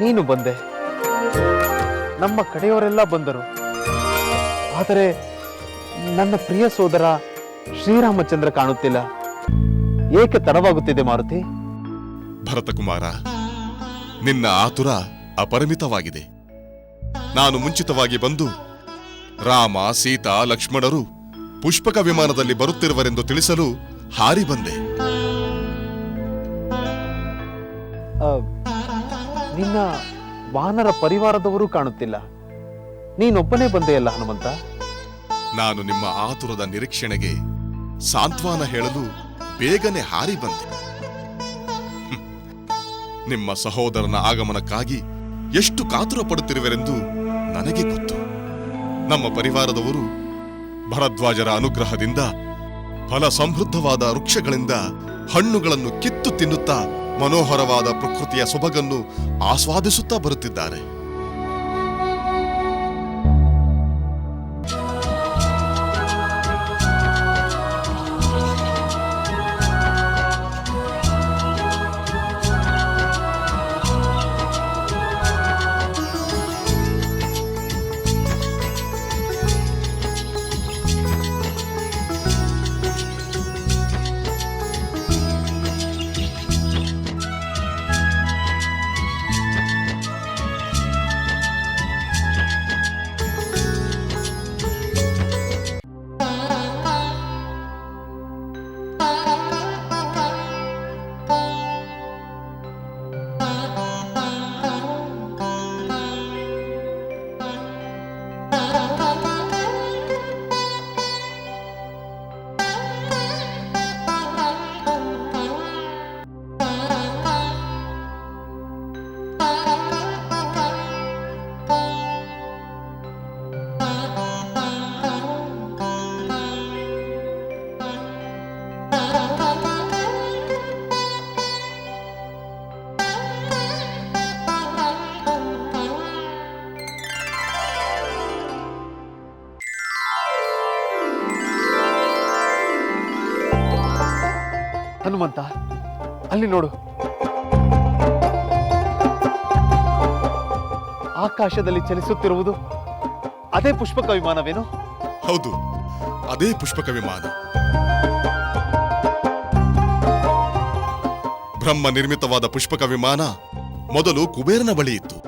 ನೀನು ಬಂದೆ, ನಮ್ಮ ಕಡೆಯವರೆಲ್ಲ ಬಂದರು. ಆದರೆ ನನ್ನ ಪ್ರಿಯ ಸೋದರ ಶ್ರೀರಾಮಚಂದ್ರ ಕಾಣುತ್ತಿಲ್ಲ. ಏಕೆ ತಡವಾಗುತ್ತಿದೆ ಮಾರುತಿ? ಭರತಕುಮಾರ, ನಿನ್ನ ಆತುರ ಅಪರಿಮಿತವಾಗಿದೆ. ನಾನು ಮುಂಚಿತವಾಗಿ ಬಂದು ರಾಮ, ಸೀತಾ, ಲಕ್ಷ್ಮಣರು ಪುಷ್ಪಕ ವಿಮಾನದಲ್ಲಿ ಬರುತ್ತಿರುವರೆಂದು ತಿಳಿಸಲು ಹಾರಿ ಬಂದೆ. ನಿನ್ನ ವಾನರ ಪರಿವಾರದವರೂ ಕಾಣುತ್ತಿಲ್ಲ. ನೀನೊಬ್ಬನೇ ಬಂದೆಯಲ್ಲ ಹನುಮಂತ? ನಾನು ನಿಮ್ಮ ಆತುರದ ನಿರೀಕ್ಷಣೆಗೆ ಸಾಂತ್ವನ ಹೇಳಲು ಬೇಗನೆ ಹಾರಿ ಬಂದೆ. ನಿಮ್ಮ ಸಹೋದರನ ಆಗಮನಕ್ಕಾಗಿ ಎಷ್ಟು ಕಾತುರ ಪಡುತ್ತಿರುವೆರೆಂದು ನನಗೆ ಗೊತ್ತು. ನಮ್ಮ ಪರಿವಾರದವರು ಭರದ್ವಾಜರ ಅನುಗ್ರಹದಿಂದ ಫಲ ಸಮೃದ್ಧವಾದ ವೃಕ್ಷಗಳಿಂದ ಹಣ್ಣುಗಳನ್ನು ಕಿತ್ತು ತಿನ್ನುತ್ತಾ ಮನೋಹರವಾದ ಪ್ರಕೃತಿಯ ಸೊಬಗನ್ನು ಆಸ್ವಾದಿಸುತ್ತಾ ಬರುತ್ತಿದ್ದಾರೆ. ಹನುಮಂತ, ಅಲ್ಲಿ ನೋಡು. ಆಕಾಶದಲ್ಲಿ ಚಲಿಸುತ್ತಿರುವುದು ಅದೇ ಪುಷ್ಪಕ ವಿಮಾನವೇನು? ಹೌದು, ಅದೇ ಪುಷ್ಪಕ ವಿಮಾನ. ಬ್ರಹ್ಮ ನಿರ್ಮಿತವಾದ ಪುಷ್ಪಕ ವಿಮಾನ ಮೊದಲು ಕುಬೇರನ ಬಳಿ ಇತ್ತು.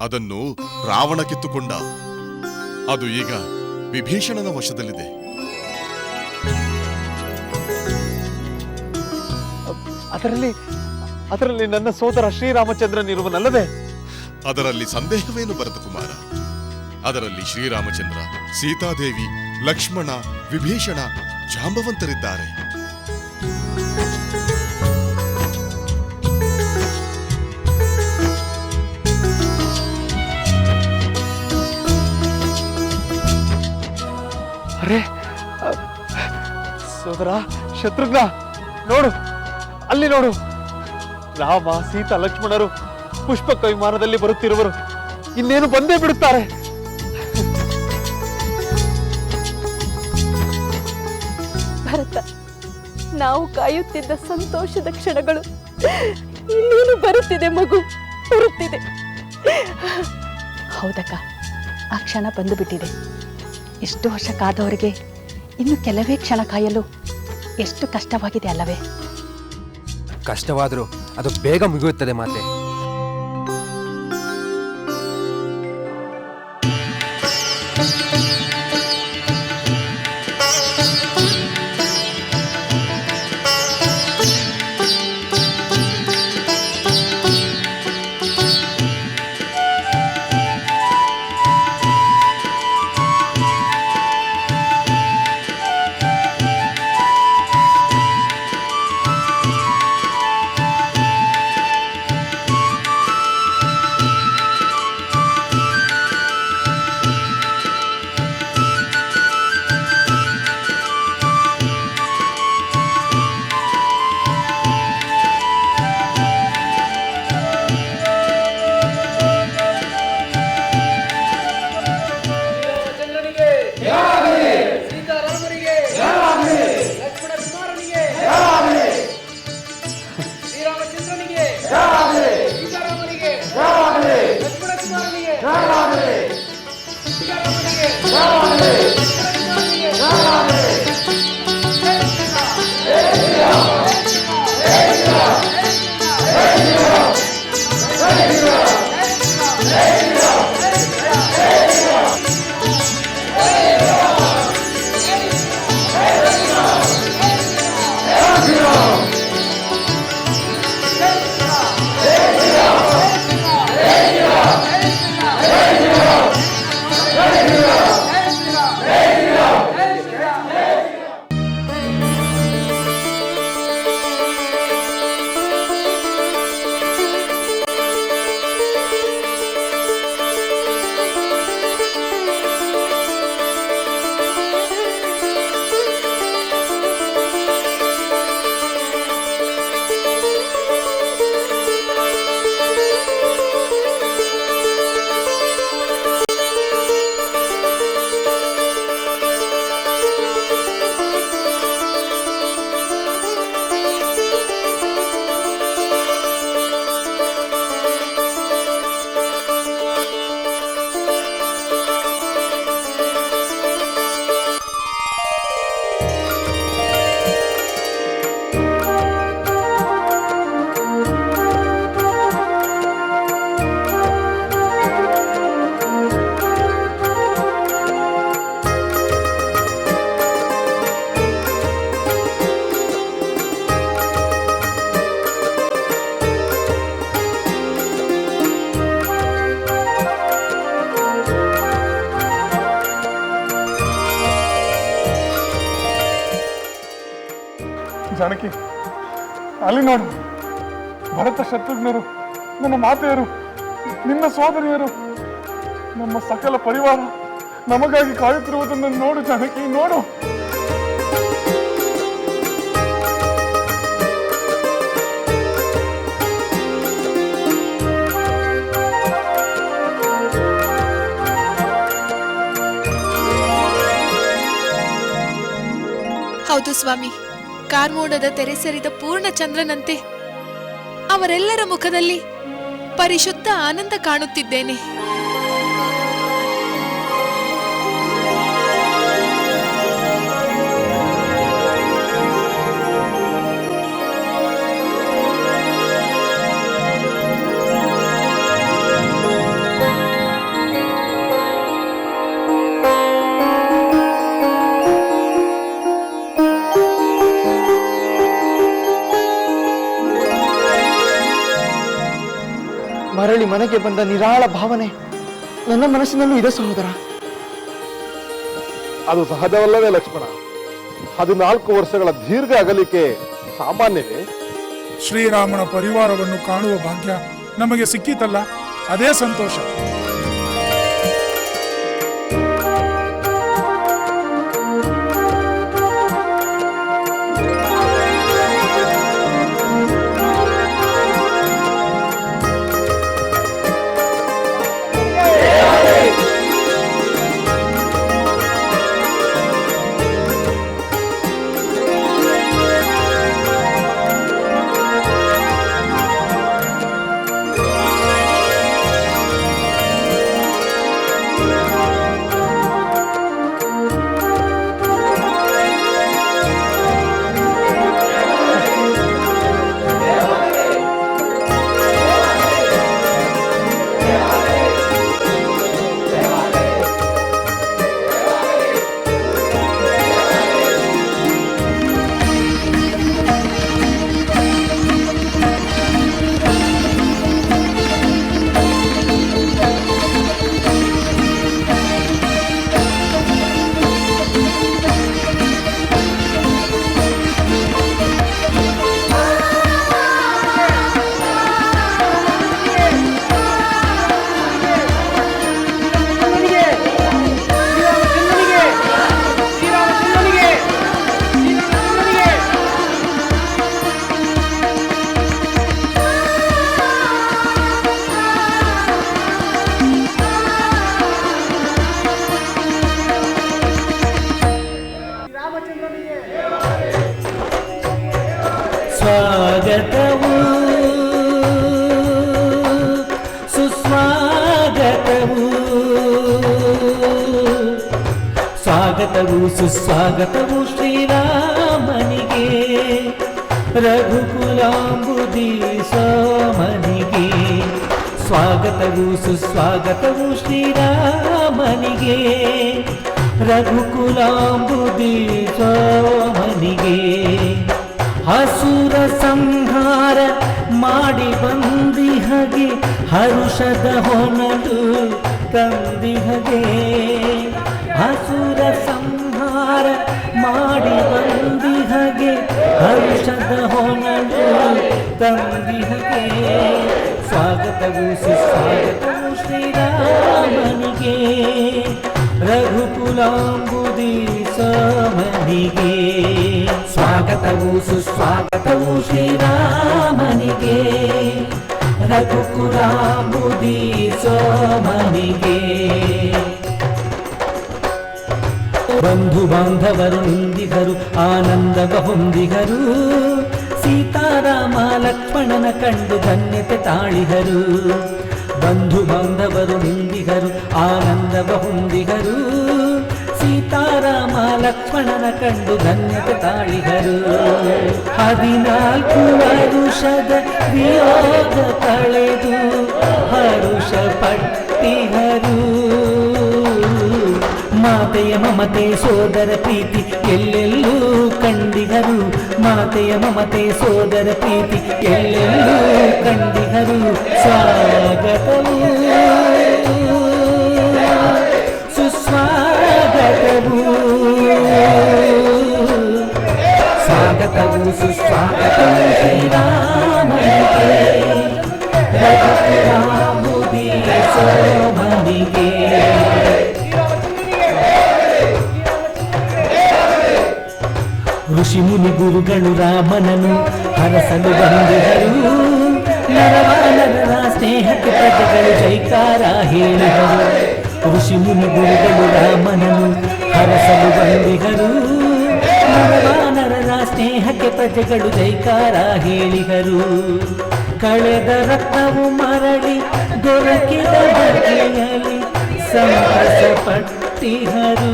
ಅದನ್ನು ರಾವಣ ಕಿತ್ತುಕೊಂಡ. ಅದು ಈಗ ವಿಭೀಷಣನ ವಶದಲ್ಲಿದೆ. ಅದರಲ್ಲಿ ನನ್ನ ಸೋದರ ಶ್ರೀರಾಮಚಂದ್ರನಿರುವನಲ್ಲವೇ? ಅದರಲ್ಲಿ ಸಂದೇಹವೇನು ಭರತಕುಮಾರ? ಅದರಲ್ಲಿ ಶ್ರೀರಾಮಚಂದ್ರ, ಸೀತಾದೇವಿ, ಲಕ್ಷ್ಮಣ, ವಿಭೀಷಣ, ಜಾಂಬವಂತರಿದ್ದಾರೆ. ಅರೆ ಸೋದರ ಶತ್ರುಘ್ನ, ನೋಡು, ಅಲ್ಲಿ ನೋಡು. ರಾಮ, ಸೀತಾ, ಲಕ್ಷ್ಮಣರು ಪುಷ್ಪಕ ವಿಮಾನದಲ್ಲಿ ಬರುತ್ತಿರುವರು. ಇನ್ನೇನು ಬಂದೇ ಬಿಡುತ್ತಾರೆ. ಭರತ, ನಾವು ಕಾಯುತ್ತಿದ್ದ ಸಂತೋಷದ ಕ್ಷಣಗಳು ಇನ್ನೇನು ಬರುತ್ತಿದೆ ಮಗು, ಬರುತ್ತಿದೆ. ಹೌದಕ್ಕ, ಆ ಕ್ಷಣ ಬಂದು ಬಿಟ್ಟಿದೆ. ಇಷ್ಟು ವರ್ಷ ಕಾದವರಿಗೆ ಇನ್ನು ಕೆಲವೇ ಕ್ಷಣ ಕಾಯಲು ಎಷ್ಟು ಕಷ್ಟವಾಗಿದೆ ಅಲ್ಲವೇ? ಕಷ್ಟವಾದರೂ ಅದು ಬೇಗ ಮುಗಿಯುತ್ತದೆ ಮಾತೆ. ಜಾನಕಿ, ಅಲ್ಲಿ ನೋಡು, ಭರತ ಶತ್ರುಘ್ನರು, ನನ್ನ ಮಾತೆಯರು, ನಿನ್ನ ಸೋದರಿಯರು, ನಮ್ಮ ಸಕಲ ಪರಿವಾರ ನಮಗಾಗಿ ಕಾಯುತ್ತಿರುವುದನ್ನು ನೋಡು ಜಾನಕಿ, ನೋಡು. ಹೌದು ಸ್ವಾಮಿ, ಕಾರ್ಮೋಡದ ತೆರೆ ಸೇರಿದ ಪೂರ್ಣ ಚಂದ್ರನಂತೆ ಅವರೆಲ್ಲರ ಮುಖದಲ್ಲಿ ಪರಿಶುದ್ಧ ಆನಂದ ಕಾಣುತ್ತಿದ್ದೇನೆ. ಮರಳಿ ಮನೆಗೆ ಬಂದ ನಿರಾಳ ಭಾವನೆ ನನ್ನ ಮನಸ್ಸಿನಲ್ಲೂ ಇದೆ ಸಹೋದರ. ಅದು ಸಹಜವಲ್ಲವೇ ಲಕ್ಷ್ಮಣ? 14 ವರ್ಷಗಳ ದೀರ್ಘ ಅಗಲಿಕೆ ಸಾಮಾನ್ಯವೇ? ಶ್ರೀರಾಮನ ಪರಿವಾರವನ್ನು ಕಾಣುವ ಭಾಗ್ಯ ನಮಗೆ ಸಿಕ್ಕಿತಲ್ಲ, ಅದೇ ಸಂತೋಷ. ಸ್ವಾಗತವು ಸುಸ್ವಾಗತವು, ಸ್ವಾಗತವು ಸುಸ್ವಾಗತವು ಶ್ರೀರಾಮನಿಗೆ, ರಘುಕುಲಾಂಬುದಿ ಸೋಮನಿಗೆ. ಸ್ವಾಗತವು ಸುಸ್ವಾಗತವು ಶ್ರೀರಾಮನಿಗೆ, ರಘುಕುಲಾಂಬುದಿ ಸೋಮನಿಗೆ. ಹಸುರ ಸಂಹಾರ ಮಾಡಿ ಬಂದಿಹಗೆ, ಹರುಷದ ಹೊನಲು ತಂದಿಹಗೆ. ಹಸುರ ಸಂಹಾರ ಮಾಡಿ ಬಂದಿಹಗೆ, ಹರುಷದ ಹೊನಲು ತಂದಿಹಗೆ. ಸ್ವಾಗತವು ಸುಸ್ವಾಗತವು ಶ್ರೀರಾಮನಿಗೆ, ರಘುಕುಲಾಂಬುದಿ ಸೋಮನಿಗೆ. ಸ್ವಾಗತವು ಸುಸ್ವಾಗತವು ಶ್ರೀರಾಮನಿಗೆ, ರಘುಕುಲಾಂಬುದಿ ಸೋಮನಿಗೆ. ಬಂಧು ಬಾಂಧವರು ನಿಂದಿಗರು ಆನಂದವ ಹೊಂದಿಗರು, ಸೀತಾರಾಮ ಲಕ್ಷ್ಮಣನ ಕಂಡು ಧನ್ಯತೆ ತಾಳಿಗರು. ಬಂಧು ಬಾಂಧವರು ನಿಂದಿಗರು ಆನಂದವ ಹೊಂದಿಗರು, ಸೀತಾರಾಮ ಲಕ್ಷ್ಮಣನ ಕಂಡು ಧನ್ಯತೆ ತಾಳಿಗರು. 14 ವರುಷದ ವಿಯೋಗ ಕಳೆದು ಹರುಷ ಪಟ್ಟಿಗರು. ಮಾತೆಯ ಮಮತೆ ಸೋದರ ಪ್ರೀತಿ ಎಲ್ಲೆಲ್ಲೂ ಕಂಡಿಗರು, ಮಾತೆಯ ಮಮತೆ ಸೋದರ ಪ್ರೀತಿ ಎಲ್ಲೆಲ್ಲೂ ಕಂಡಿಗರು. ಸ್ವಾಗತವು ಸುಸ್ವಾಗತವು, ಸ್ವಾಗತವು ಸುಸ್ವಾಗತವು ಋಷಿ ಮುನಿ ಗುರುಗಳು ರಾಮನನ್ನು ಹರಸಲು ಬಂದಿದರು. ನರವಾನರರ ಸ್ನೇಹಕ್ಕೆ ಪ್ರಜೆಗಳು ಜೈಕಾರ ಹೇಳಿದರು. ಋಷಿ ಮುನಿ ಗುರುಗಳು ರಾಮನನ್ನು ಹರಸಲು ಬಂದಿದರು. ನರವಾನರರ ಸ್ನೇಹಕ್ಕೆ ಪ್ರಜೆಗಳು ಜೈಕಾರ ಹೇಳಿದರು. ಕಳೆದ ರತ್ನವು ಮರಳಿ ದೊರಕಿದ ಬಗೆಯಲ್ಲಿ ಸಂತಸ ಪಟ್ಟಿಹರು.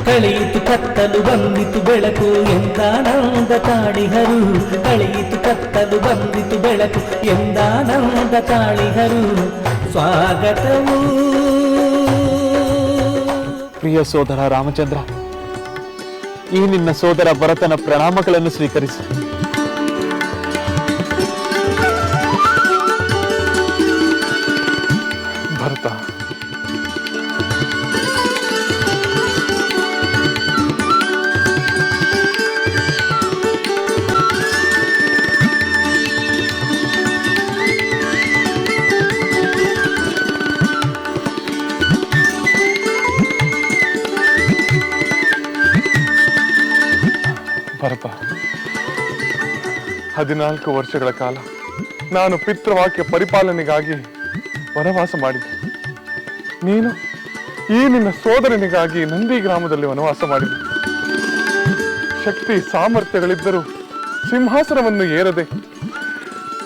ಕಳೆಯಿತು ಕತ್ತಲು ಬಂದಿತು ಬೆಳಕು ಎಂದಾನಂದ ತಾಳಿಹರು. ಕಳೆಯಿತು ಕತ್ತಲು ಬಂದಿತು ಬೆಳಕು ಎಂದಾನಂದ ತಾಳಿಹರು. ಸ್ವಾಗತವು. ಪ್ರಿಯ ಸೋದರ ರಾಮಚಂದ್ರ, ಈ ನಿನ್ನ ಸೋದರ ಭರತನ ಪ್ರಣಾಮಗಳನ್ನು ಸ್ವೀಕರಿಸಿ. ಭರತ, ಭರತ, 14 ವರ್ಷಗಳ ಕಾಲ ನಾನು ಪಿತೃವಾಕ್ಯ ಪರಿಪಾಲನೆಗಾಗಿ ವನವಾಸ ಮಾಡಿದೆ. ನೀನು ಈ ನಿನ್ನ ಸೋದರನಿಗಾಗಿ ನಂದಿ ಗ್ರಾಮದಲ್ಲಿ ವನವಾಸ ಮಾಡಿದೆ. ಶಕ್ತಿ ಸಾಮರ್ಥ್ಯಗಳಿದ್ದರೂ ಸಿಂಹಾಸನವನ್ನು ಏರದೆ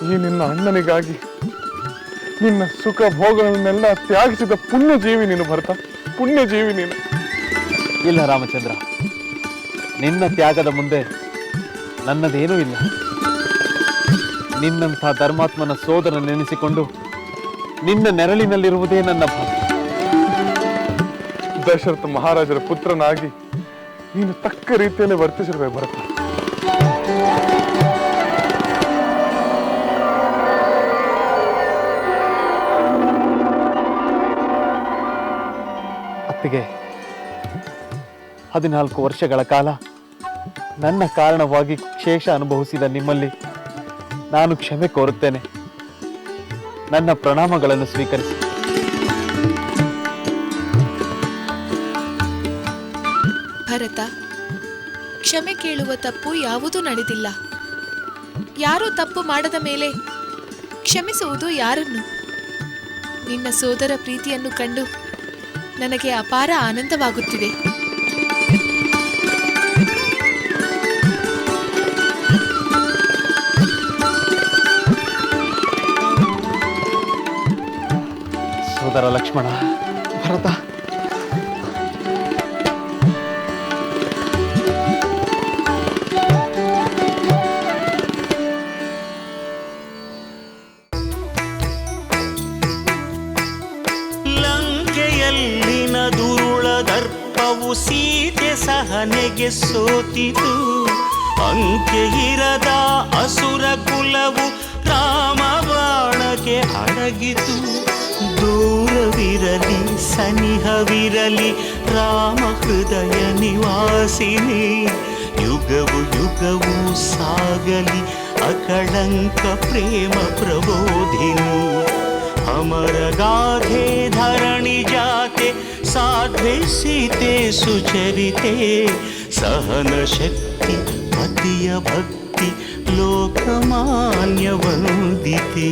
ಈ ನಿನ್ನ ಅಣ್ಣನಿಗಾಗಿ ನಿನ್ನ ಸುಖ ಭೋಗಗಳನ್ನೆಲ್ಲ ತ್ಯಾಗಿಸಿದ ಪುಣ್ಯಜೀವಿ ನೀನು ಭರತ, ಪುಣ್ಯಜೀವಿ ನೀನು. ಇಲ್ಲ ರಾಮಚಂದ್ರ, ನಿನ್ನ ತ್ಯಾಗದ ಮುಂದೆ ನನ್ನದೇನೂ ಇಲ್ಲ. ನಿನ್ನಂಥ ಧರ್ಮಾತ್ಮನ ಸೋದರ ನೆನೆಸಿಕೊಂಡು ನಿನ್ನ ನೆರಳಿನಲ್ಲಿರುವುದೇ ನನ್ನ ಭಾಗ್ಯ. ದಶರಥ ಮಹಾರಾಜರ ಪುತ್ರನಾಗಿ ನೀನು ತಕ್ಕ ರೀತಿಯಲ್ಲಿ ವರ್ತಿಸಿರುವೆ ಭರತ. ಅತ್ತಿಗೆ, 14 ವರ್ಷಗಳ ಕಾಲ ನನ್ನ ಕಾರಣವಾಗಿ ಶೇಷ ಅನುಭವಿಸಿದ ನಿಮ್ಮಲ್ಲಿ ನಾನು ಕ್ಷಮೆ ಕೋರುತ್ತೇನೆ. ನನ್ನ ಪ್ರಣಾಮಗಳನ್ನು ಸ್ವೀಕರಿಸಿ. ಭರತ, ಕ್ಷಮೆ ಕೇಳುವ ತಪ್ಪು ಯಾವುದೂ ನಡೆದಿಲ್ಲ. ಯಾರೂ ತಪ್ಪು ಮಾಡದ ಮೇಲೆ ಕ್ಷಮಿಸುವುದು ಯಾರನ್ನು? ನಿನ್ನ ಸೋದರ ಪ್ರೀತಿಯನ್ನು ಕಂಡು ನನಗೆ ಅಪಾರ ಆನಂದವಾಗುತ್ತಿದೆ. ಸೋದರ ಲಕ್ಷ್ಮಣ, ಭರತ, ಲಂಕೆಯಲ್ಲಿನ ದುರುಳ ದರ್ಪವು ಸೀತೆ ಸಹನೆಗೆ ಸೋತಿತು. ಅಂಕೆ ಇರದ ಅಸುರ ಕುಲವು ರಾಮ ಬಾಣಕ್ಕೆ ಅಡಗಿತು. ದೂರವಿರಲಿ ಸನಿಹವಿರಲಿ ರಾಮ ಹೃದಯ ನಿವಾಸಿನಿ. ಯುಗವು ಯುಗವು ಸಾಗಲಿ ಅಕಳಂಕ ಪ್ರೇಮ ಪ್ರಬೋಧಿನಿ. ಅಮರ ಗಾಧೆ ಧರಣಿ ಜಾತೆ ಸಾಧ್ವೆ ಸೀತೆ ಸುಚರಿತೆ. ಸಹನ ಶಕ್ತಿ ಪತಿಯ ಭಕ್ತಿ ಲೋಕಮಾನ್ಯ ವಂದಿತೆ.